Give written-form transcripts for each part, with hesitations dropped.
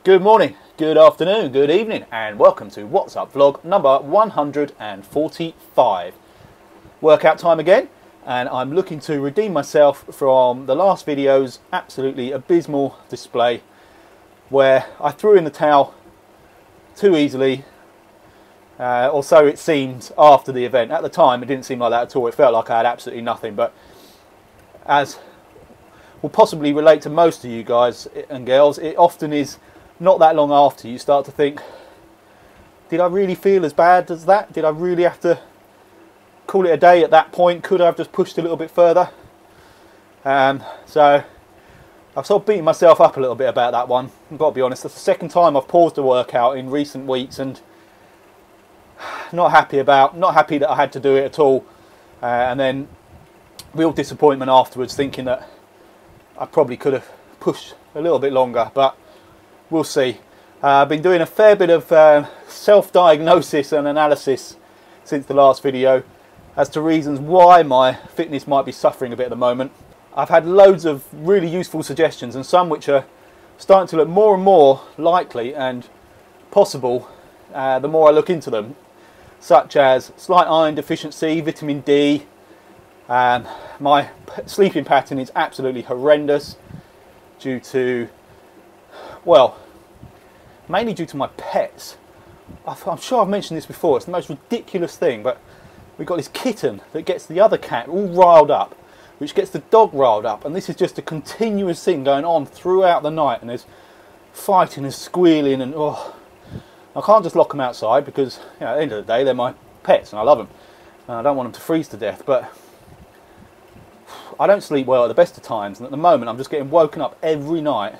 Good morning, good afternoon, good evening, and welcome to What's Up vlog number 145. Workout time again, and I'm looking to redeem myself from the last video's absolutely abysmal display where I threw in the towel too easily, or so it seemed after the event. At the time it didn't seem like that at all. It felt like I had absolutely nothing, but as will possibly relate to most of you guys and girls, it often is not that long after you start to think, did I really feel as bad as that? Did I really have to call it a day at that point? Could I have just pushed a little bit further? So I've sort of beaten myself up a little bit about that one. I've got to be honest, that's the second time I've paused a workout in recent weeks, and not happy that I had to do it at all. And then real disappointment afterwards, thinking that I probably could have pushed a little bit longer, but we'll see. I've been doing a fair bit of self-diagnosis and analysis since the last video as to reasons why my fitness might be suffering a bit at the moment. I've had loads of really useful suggestions, and some which are starting to look more and more likely and possible the more I look into them, such as slight iron deficiency, vitamin D. My sleeping pattern is absolutely horrendous due to, well, mainly due to my pets. I'm sure I've mentioned this before. It's the most ridiculous thing, but we've got this kitten that gets the other cat all riled up, which gets the dog riled up, and this is just a continuous thing going on throughout the night, and there's fighting and squealing, and I can't just lock them outside because, you know, at the end of the day they're my pets and I love them and I don't want them to freeze to death. But I don't sleep well at the best of times, and at the moment I'm just getting woken up every night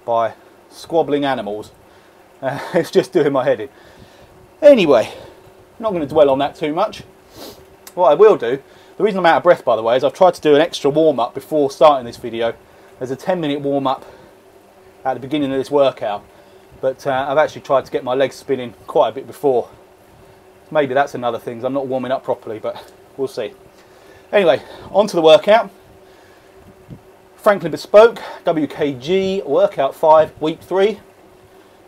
by squabbling animals. It's just doing my head in. Anyway, I'm not going to dwell on that too much. What I will do, the reason I'm out of breath by the way, is I've tried to do an extra warm-up before starting this video. There's a 10-minute warm-up at the beginning of this workout, but I've actually tried to get my legs spinning quite a bit before. Maybe that's another thing, I'm not warming up properly, but we'll see. Anyway, on to the workout. Franklin Bespoke, WKG, workout 5, week 3,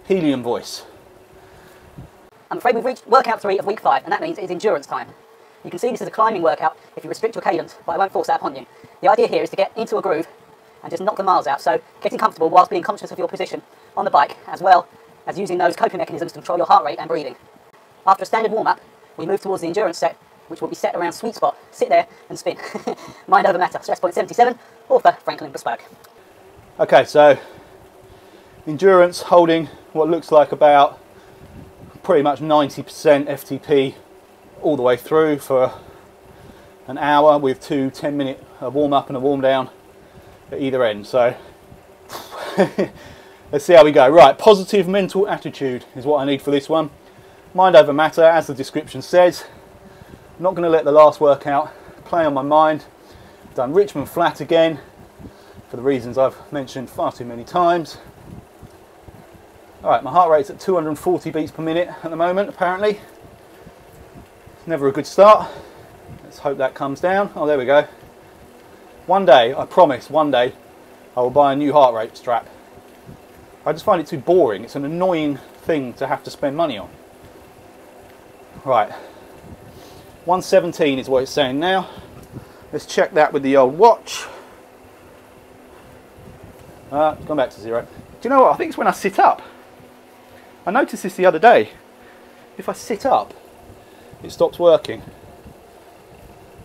helium voice. I'm afraid we've reached workout 3 of week 5, and that means it's endurance time. You can see this is a climbing workout if you restrict your cadence, but I won't force that upon you. The idea here is to get into a groove and just knock the miles out, so getting comfortable whilst being conscious of your position on the bike, as well as using those coping mechanisms to control your heart rate and breathing. After a standard warm-up, we move towards the endurance set, which will be set around sweet spot. Sit there and spin. Mind over matter. Stress point 77, author Franklin Bespoke. Okay, so endurance, holding what looks like about pretty much 90% FTP all the way through for an hour, with 2 10-minute warm-up and a warm-down at either end. So let's see how we go. Right, positive mental attitude is what I need for this one. Mind over matter, as the description says. I'm not going to let the last workout play on my mind. I've done Richmond flat again for the reasons I've mentioned far too many times. Alright, my heart rate's at 240 beats per minute at the moment, apparently. It's never a good start. Let's hope that comes down. Oh, there we go. One day, I promise, one day I will buy a new heart rate strap. I just find it too boring. It's an annoying thing to have to spend money on. Right, 117 is what it's saying now. Let's check that with the old watch. It's gone back to 0. Do you know what? I think it's when I sit up. I noticed this the other day. If I sit up, it stops working.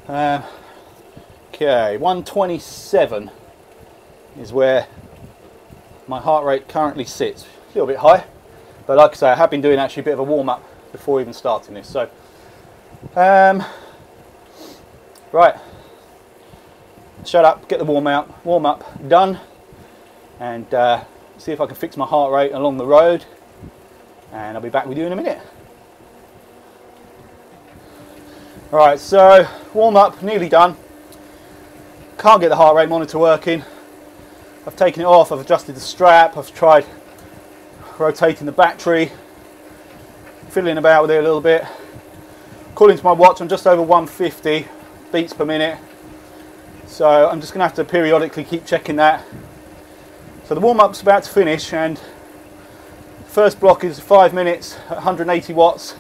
Okay, 127 is where my heart rate currently sits. A little bit high, but like I say, I have been doing actually a bit of a warm-up before even starting this. So, right, shut up, get the warm-up done, and see if I can fix my heart rate along the road, and I'll be back with you in a minute. Alright, so warm-up nearly done. Can't get the heart rate monitor working. I've taken it off, I've adjusted the strap, I've tried rotating the battery, fiddling about with it a little bit. According to my watch, I'm just over 150 beats per minute. So I'm just going to have to periodically keep checking that. So the warm-up's about to finish, and first block is 5 minutes at 180 watts.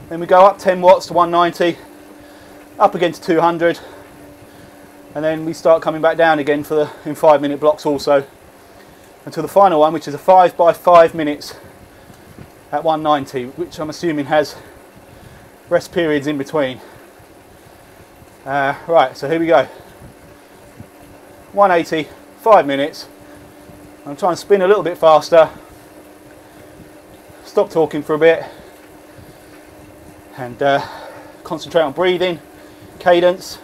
Then we go up 10 watts to 190, up again to 200, and then we start coming back down again in 5 minute blocks also, until the final one, which is a 5 by 5 minutes at 190, which I'm assuming has rest periods in between. Right, so here we go. 180, 5 minutes. I'm trying to spin a little bit faster, stop talking for a bit, and concentrate on breathing, cadence,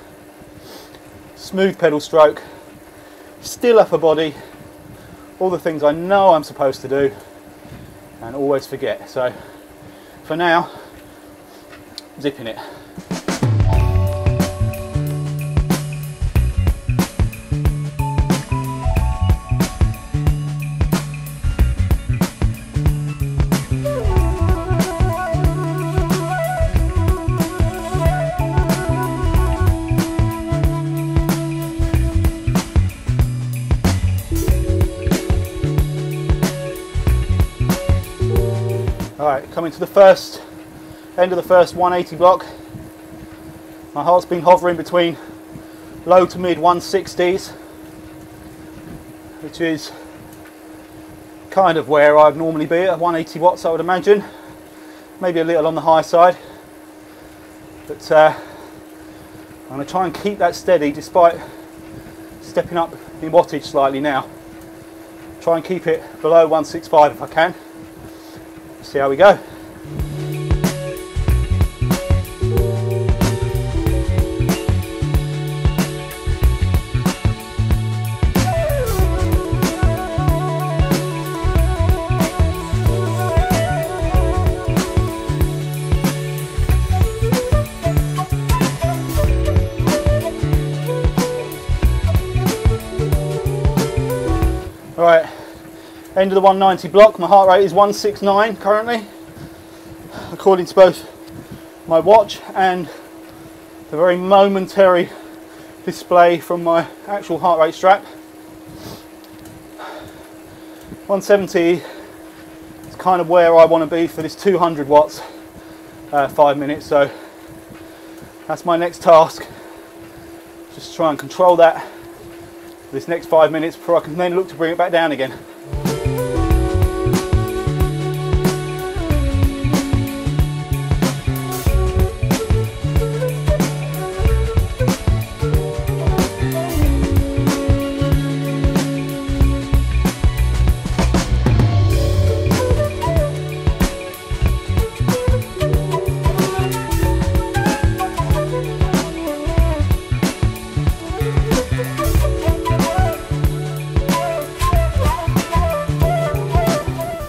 smooth pedal stroke, still upper body, all the things I know I'm supposed to do and always forget. So for now, zipping it. Alright, coming to the end of the first 180 block. My heart's been hovering between low to mid 160s, which is kind of where I'd normally be at 180 watts, I would imagine. Maybe a little on the high side, but I'm going to try and keep that steady despite stepping up in wattage slightly now. Try and keep it below 165 if I can. See how we go. Right, end of the 190 block. My heart rate is 169 currently, according to both my watch and the very momentary display from my actual heart rate strap. 170 is kind of where I want to be for this 200 watts 5 minutes, so that's my next task. Just try and control that this next 5 minutes before I can then look to bring it back down again.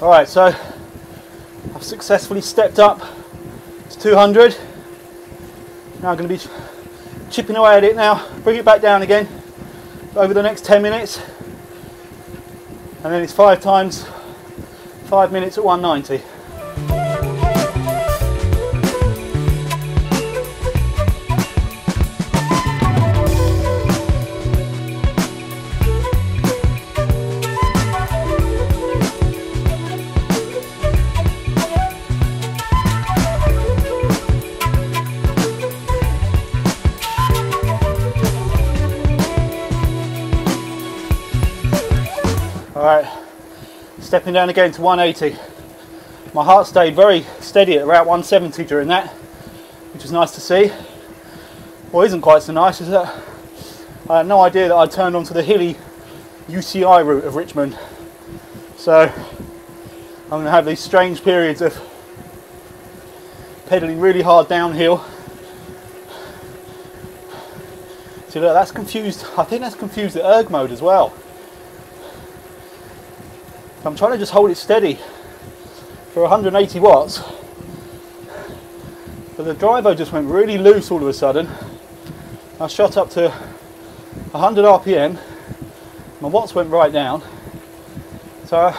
Alright, so I've successfully stepped up to 200. Now I'm going to be chipping away at it now, bring it back down again over the next 10 minutes. And then it's 5 times 5 minutes at 190. Alright, stepping down again to 180. My heart stayed very steady at around 170 during that, which is nice to see. What isn't quite so nice is that I had no idea that I'd turned onto the hilly UCI route of Richmond. So I'm going to have these strange periods of pedalling really hard downhill. See, look, that's confused. I think that's confused the erg mode as well. I'm trying to just hold it steady for 180 watts, but the drivo just went really loose all of a sudden. I shot up to 100 RPM, my watts went right down, so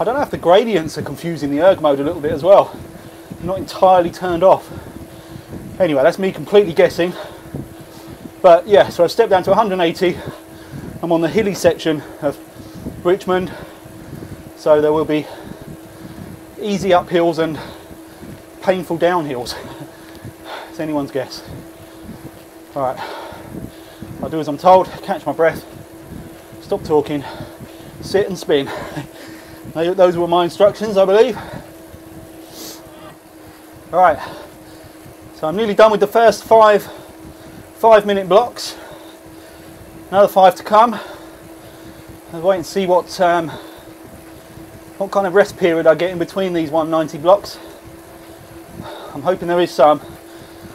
I don't know if the gradients are confusing the erg mode a little bit as well. I'm not entirely turned off. Anyway, that's me completely guessing, but yeah, so I stepped down to 180. I'm on the hilly section of Richmond, so there will be easy uphills and painful downhills. It's anyone's guess. Alright, I'll do as I'm told, catch my breath, stop talking, sit and spin. Those were my instructions, I believe. Alright, so I'm nearly done with the first 5-minute blocks. Another 5 to come. I'll wait and see what kind of rest period I get in between these 190 blocks. I'm hoping there is some.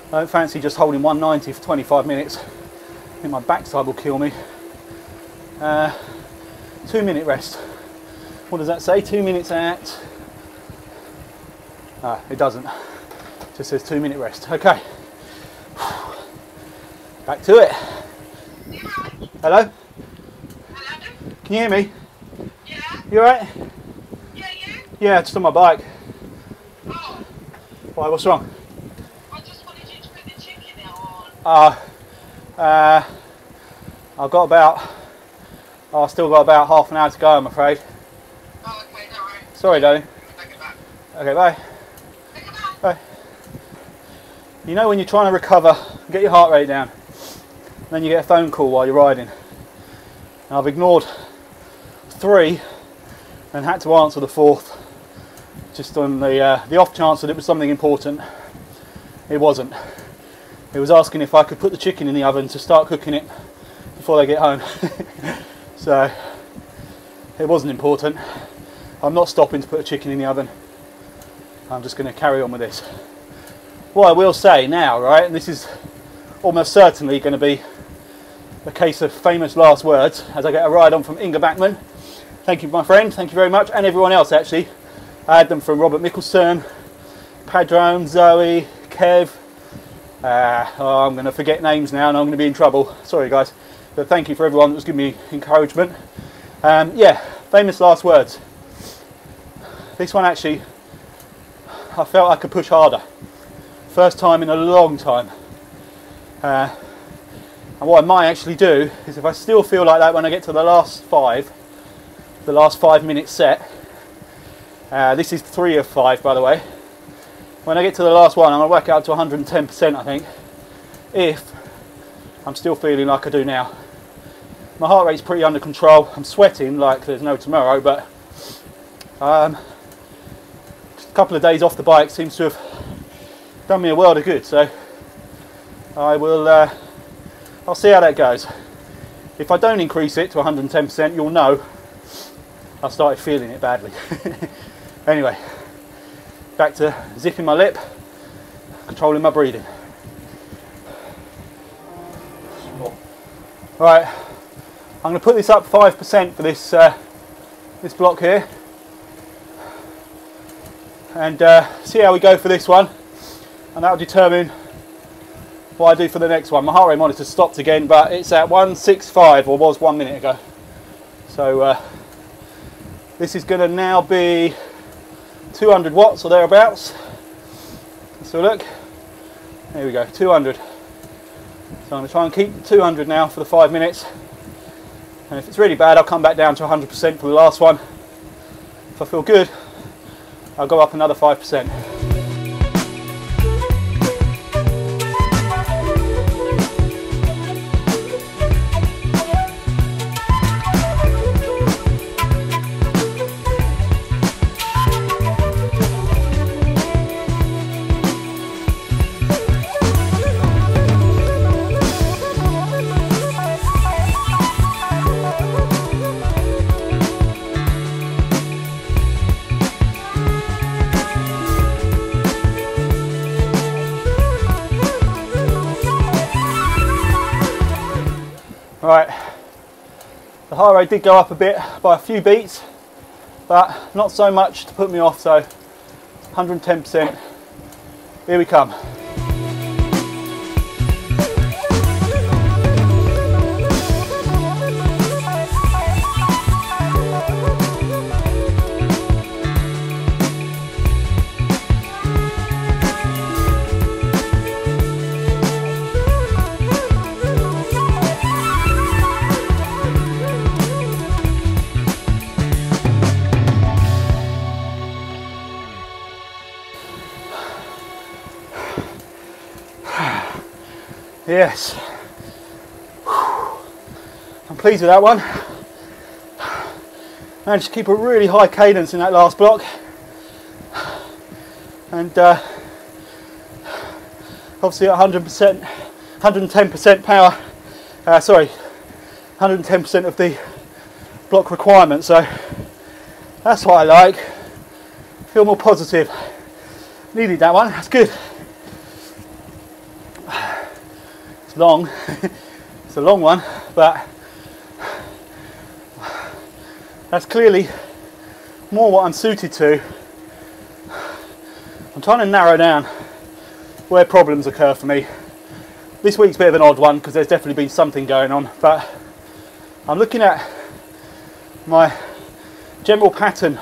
I don't fancy just holding 190 for 25 minutes. I think my backside will kill me. 2-minute rest. What does that say? 2 minutes at... it doesn't. It just says 2-minute rest. Okay. Back to it. Hello? Can you hear me? Yeah. You alright? Yeah, you? Yeah, just on my bike. Oh, Why, what's wrong? I just wanted you to put the chicken out on. I've got about... I've still got about half an hour to go, I'm afraid. Oh, okay, don't worry. Sorry, darling. Take it back. Okay, bye. Take it back. Bye. You know when you're trying to recover, get your heart rate down, then you get a phone call while you're riding. And I've ignored 3 and had to answer the 4th, just on the off chance that it was something important. It wasn't. It was asking if I could put the chicken in the oven to start cooking it before they get home. So it wasn't important. I'm not stopping to put a chicken in the oven. I'm just going to carry on with this. What I will say now, right, and this is almost certainly going to be a case of famous last words as I get a ride on from Inga Backman. Thank you, my friend, thank you very much, and everyone else actually. I had them from Robert Mickelson, Padron, Zoe, Kev. I'm going to forget names now and I'm going to be in trouble. Sorry guys, but thank you for everyone that was giving me encouragement. Yeah, famous last words. This one actually, I felt I could push harder. First time in a long time. And what I might actually do is, if I still feel like that when I get to the last 5-minute set, this is 3 of 5 by the way, when I get to the last one I'm going to work out to 110% I think, if I'm still feeling like I do now. My heart rate's pretty under control, I'm sweating like there's no tomorrow, but just a couple of days off the bike seems to have done me a world of good, so I will I'll see how that goes. If I don't increase it to 110%, you'll know I started feeling it badly. Anyway, back to zipping my lip, controlling my breathing. Right, I'm going to put this up 5% for this this block here, and see how we go for this one, and that will determine what I do for the next one. My heart rate monitor stopped again, but it's at 165, or was 1 minute ago. So this is going to now be 200 watts or thereabouts. Let's have a look. There we go, 200. So I'm going to try and keep 200 now for the 5 minutes. And if it's really bad, I'll come back down to 100% for the last one. If I feel good, I'll go up another 5%. Right, the heart rate did go up a bit by a few beats, but not so much to put me off, so 110%. Here we come. Yes. I'm pleased with that one. Managed to keep a really high cadence in that last block. And obviously at 100%, 110% power, 110% of the block requirement. So that's what I like. Feel more positive. Needed that one, that's good. It's long, it's a long one, but that's clearly more what I'm suited to. I'm trying to narrow down where problems occur for me. This week's a bit of an odd one because there's definitely been something going on, but I'm looking at my general pattern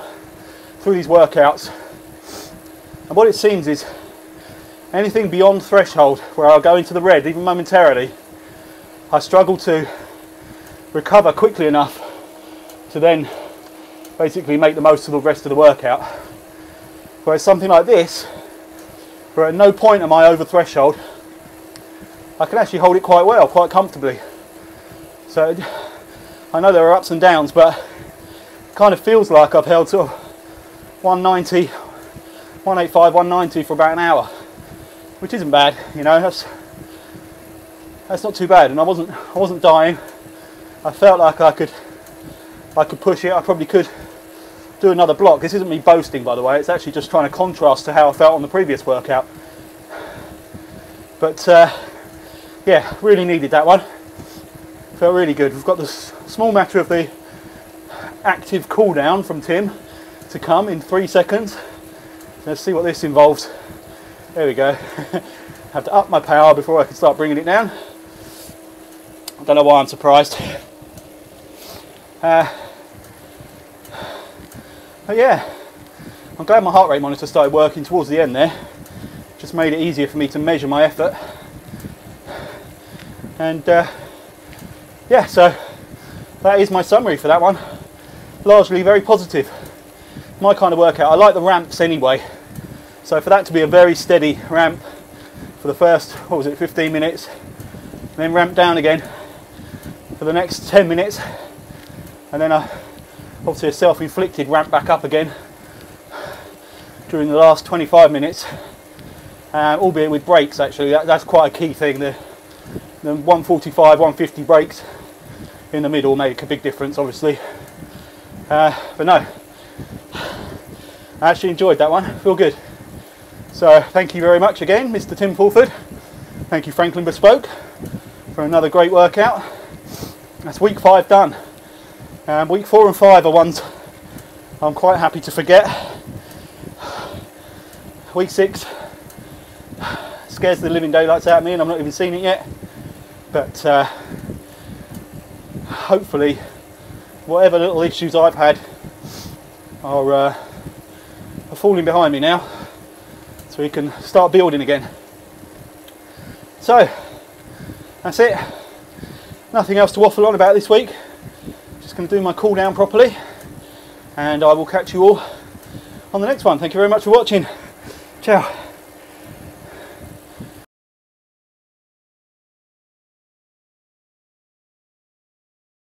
through these workouts, and what it seems is anything beyond threshold where I'll go into the red even momentarily, I struggle to recover quickly enough to then basically make the most of the rest of the workout. Whereas something like this, where at no point am I over threshold, I can actually hold it quite well, quite comfortably. So I know there are ups and downs, but it kind of feels like I've held sort of 190, 185, 190 for about an hour, which isn't bad, you know. That's not too bad, and I wasn't dying. I felt like I could push it. I probably could do another block. This isn't me boasting, by the way. It's actually just trying to contrast to how I felt on the previous workout. But yeah, really needed that one. Felt really good. We've got the small matter of the active cool down from Tim to come in 3 seconds. Let's see what this involves. There we go. Have to up my power before I can start bringing it down. I don't know why I'm surprised. But yeah, I'm glad my heart rate monitor started working towards the end there. Just made it easier for me to measure my effort. And yeah, so that is my summary for that one. Largely very positive. My kind of workout. I like the ramps anyway. So for that to be a very steady ramp for the first, 15 minutes, and then ramp down again for the next 10 minutes, and then obviously a self-inflicted ramp back up again during the last 25 minutes, albeit with breaks actually. That's quite a key thing. The 145, 150 breaks in the middle make a big difference, obviously. But no, I actually enjoyed that one. Feel good. So thank you very much again, Mr. Tim Fulford. Thank you, Franklin Bespoke, for another great workout. That's week 5 done. Week 4 and 5 are ones I'm quite happy to forget. Week 6 scares the living daylights out of me, and I've not even seen it yet. But hopefully, whatever little issues I've had are falling behind me now, so we can start building again. So that's it. Nothing else to waffle on about this week. Just going to do my cool down properly, and I will catch you all on the next one. Thank you very much for watching. Ciao.